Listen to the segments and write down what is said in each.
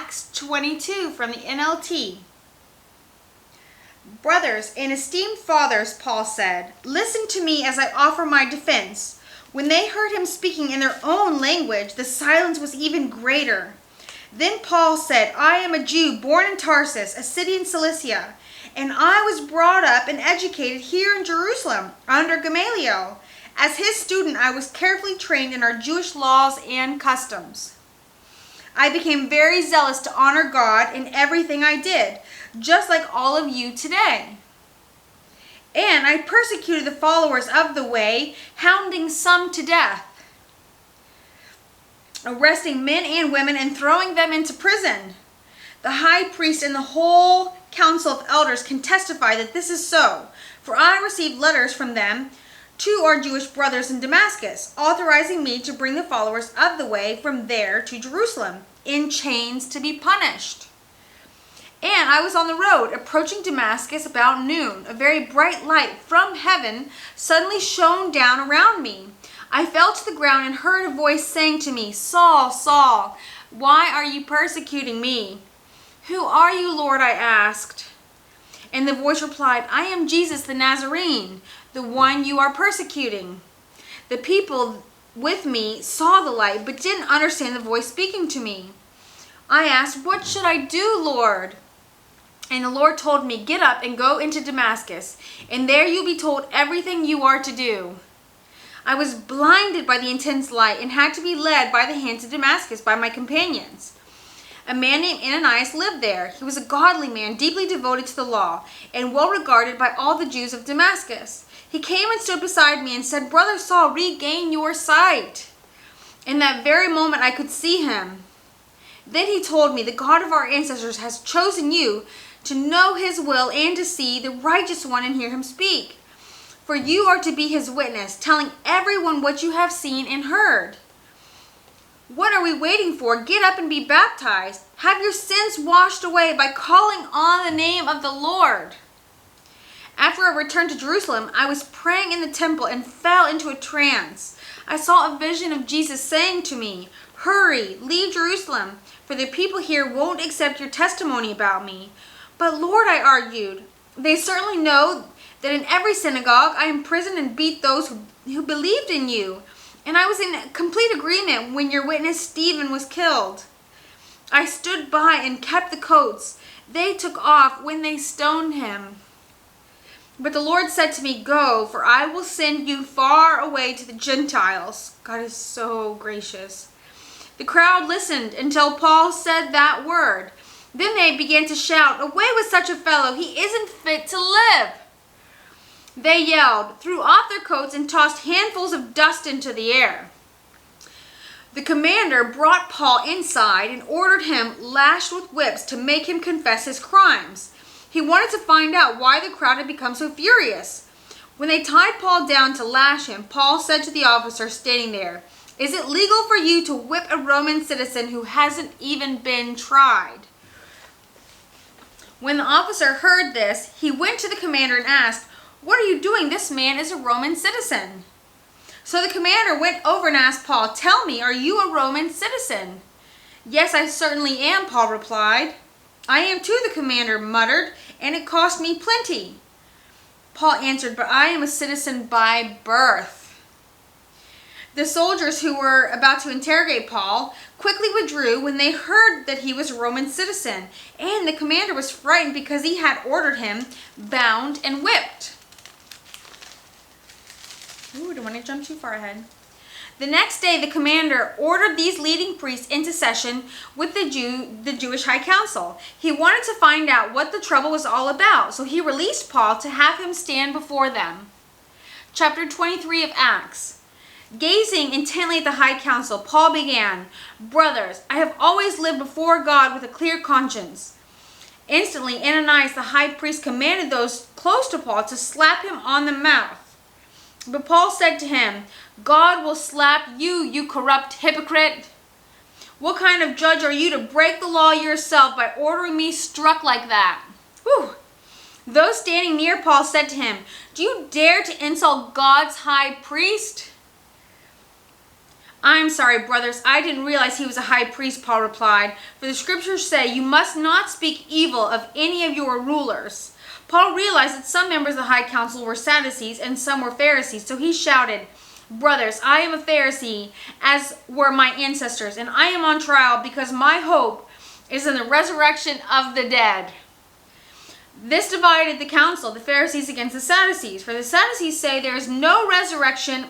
Acts 22 from the NLT. Brothers and esteemed fathers, Paul said, listen to me as I offer my defense. When they heard him speaking in their own language, the silence was even greater. Then Paul said, I am a Jew born in Tarsus, a city in Cilicia, and I was brought up and educated here in Jerusalem under Gamaliel. As his student, I was carefully trained in our Jewish laws and customs. I became very zealous to honor God in everything I did, just like all of you today. And I persecuted the followers of the way, hounding some to death, arresting men and women and throwing them into prison. The high priest and the whole council of elders can testify that this is so, for I received letters from them to our Jewish brothers in Damascus, authorizing me to bring the followers of the way from there to Jerusalem, in chains to be punished. And I was on the road, approaching Damascus about noon. A very bright light from heaven suddenly shone down around me. I fell to the ground and heard a voice saying to me, Saul, Saul, why are you persecuting me? Who are you, Lord? I asked. And the voice replied, I am Jesus the Nazarene, the one you are persecuting. The people with me saw the light, but didn't understand the voice speaking to me. I asked, what should I do, Lord? And the Lord told me, get up and go into Damascus, and there you'll be told everything you are to do. I was blinded by the intense light and had to be led by the hand to Damascus by my companions. A man named Ananias lived there. He was a godly man, deeply devoted to the law, and well regarded by all the Jews of Damascus. He came and stood beside me and said, Brother Saul, regain your sight. In that very moment I could see him. Then he told me, the God of our ancestors has chosen you to know his will and to see the righteous one and hear him speak. For you are to be his witness, telling everyone what you have seen and heard. What are we waiting for? Get up and be baptized. Have your sins washed away by calling on the name of the Lord. After I returned to Jerusalem, I was praying in the temple and fell into a trance. I saw a vision of Jesus saying to me, hurry, leave Jerusalem, for the people here won't accept your testimony about me. But Lord, I argued, they certainly know that in every synagogue I imprisoned and beat those who believed in you. And I was in complete agreement when your witness Stephen was killed. I stood by and kept the coats they took off when they stoned him. But the Lord said to me, go, for I will send you far away to the Gentiles. God is so gracious. The crowd listened until Paul said that word. Then they began to shout, away with such a fellow, he isn't fit to live. They yelled, threw off their coats, and tossed handfuls of dust into the air. The commander brought Paul inside and ordered him lashed with whips to make him confess his crimes. He wanted to find out why the crowd had become so furious. When they tied Paul down to lash him, Paul said to the officer standing there, is it legal for you to whip a Roman citizen who hasn't even been tried? When the officer heard this, he went to the commander and asked, what are you doing? This man is a Roman citizen. So the commander went over and asked Paul, tell me, are you a Roman citizen? Yes, I certainly am, Paul replied. I am too, the commander muttered, and it cost me plenty. Paul answered, but I am a citizen by birth. The soldiers who were about to interrogate Paul quickly withdrew when they heard that he was a Roman citizen, and the commander was frightened because he had ordered him bound and whipped. Ooh, don't want to jump too far ahead. The next day, the commander ordered these leading priests into session with the Jewish High Council. He wanted to find out what the trouble was all about, so he released Paul to have him stand before them. Chapter 23 of Acts. Gazing intently at the High Council, Paul began, brothers, I have always lived before God with a clear conscience. Instantly, Ananias the high priest commanded those close to Paul to slap him on the mouth. But Paul said to him, God will slap you, you corrupt hypocrite. What kind of judge are you to break the law yourself by ordering me struck like that? Whew. Those standing near Paul said to him, do you dare to insult God's high priest? I'm sorry, brothers, I didn't realize he was a high priest, Paul replied. For the scriptures say, you must not speak evil of any of your rulers. Paul realized that some members of the high council were Sadducees and some were Pharisees, so he shouted, brothers, I am a Pharisee, as were my ancestors, and I am on trial because my hope is in the resurrection of the dead. This divided the council, the Pharisees against the Sadducees. For the Sadducees say there is no resurrection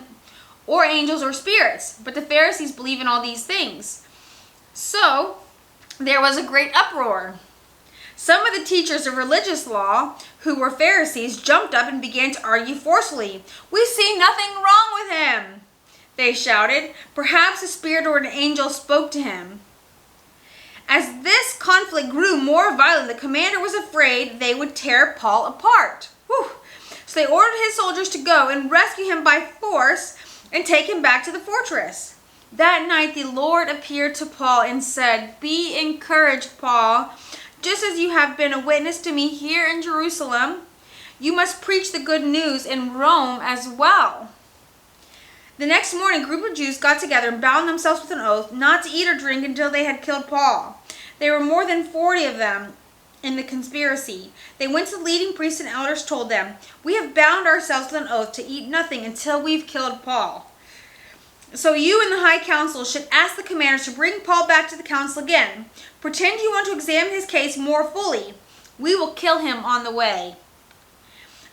or angels or spirits, but the Pharisees believe in all these things. So there was a great uproar. Some of the teachers of religious law, who were Pharisees, jumped up and began to argue forcefully. We see nothing wrong with him, they shouted. Perhaps a spirit or an angel spoke to him. As this conflict grew more violent, the commander was afraid they would tear Paul apart. Whew. So they ordered his soldiers to go and rescue him by force and take him back to the fortress. That night the Lord appeared to Paul and said, be encouraged, Paul. Just as you have been a witness to me here in Jerusalem, you must preach the good news in Rome as well. The next morning, a group of Jews got together and bound themselves with an oath not to eat or drink until they had killed Paul. There were more than 40 of them in the conspiracy. They went to the leading priests and elders, told them, we have bound ourselves with an oath to eat nothing until we've killed Paul. So you and the high council should ask the commander to bring Paul back to the council again. Pretend you want to examine his case more fully. We will kill him on the way.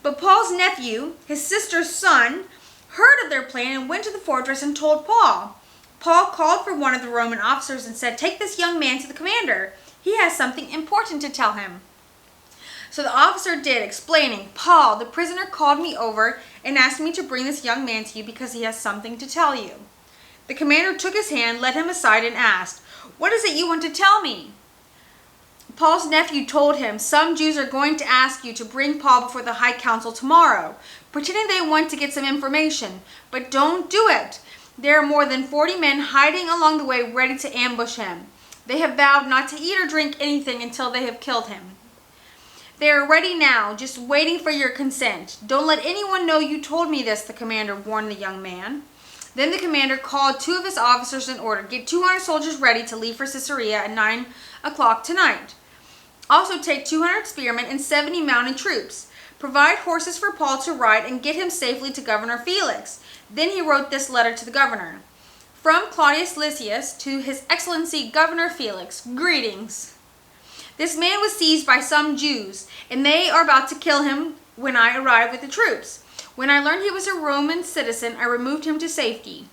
But Paul's nephew, his sister's son, heard of their plan and went to the fortress and told Paul. Paul called for one of the Roman officers and said, take this young man to the commander. He has something important to tell him. So the officer did, explaining, Paul, the prisoner called me over and asked me to bring this young man to you because he has something to tell you. The commander took his hand, led him aside, and asked, what is it you want to tell me? Paul's nephew told him, some Jews are going to ask you to bring Paul before the high council tomorrow, pretending they want to get some information. But don't do it. There are more than 40 men hiding along the way ready to ambush him. They have vowed not to eat or drink anything until they have killed him. They are ready now, just waiting for your consent. Don't let anyone know you told me this, the commander warned the young man. Then the commander called 2 of his officers and ordered, get 200 soldiers ready to leave for Caesarea at 9 o'clock tonight. Also take 200 spearmen and 70 mounted troops. Provide horses for Paul to ride and get him safely to Governor Felix. Then he wrote this letter to the governor. From Claudius Lysias to His Excellency Governor Felix, greetings. This man was seized by some Jews, and they are about to kill him when I arrived with the troops. When I learned he was a Roman citizen, I removed him to safety.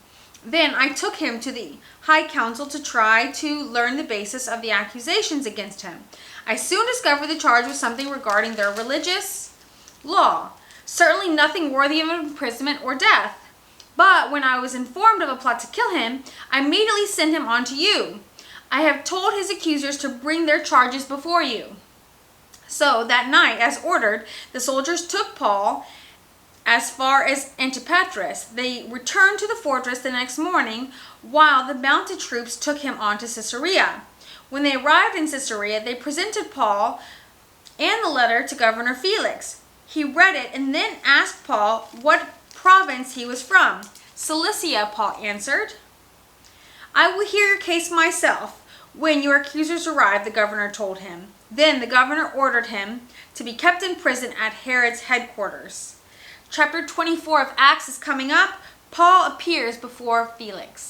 Then I took him to the high council to try to learn the basis of the accusations against him. I soon discovered the charge was something regarding their religious law, certainly nothing worthy of imprisonment or death. But when I was informed of a plot to kill him, I immediately sent him on to you. I have told his accusers to bring their charges before you. So that night, as ordered, the soldiers took Paul as far as Antipatris. They returned to the fortress the next morning, while the mounted troops took him on to Caesarea. When they arrived in Caesarea, they presented Paul and the letter to Governor Felix. He read it and then asked Paul what province he was from. Cilicia, Paul answered. I will hear your case myself when your accusers arrive, the governor told him. Then the governor ordered him to be kept in prison at Herod's headquarters. Chapter 24 of Acts is coming up. Paul appears before Felix.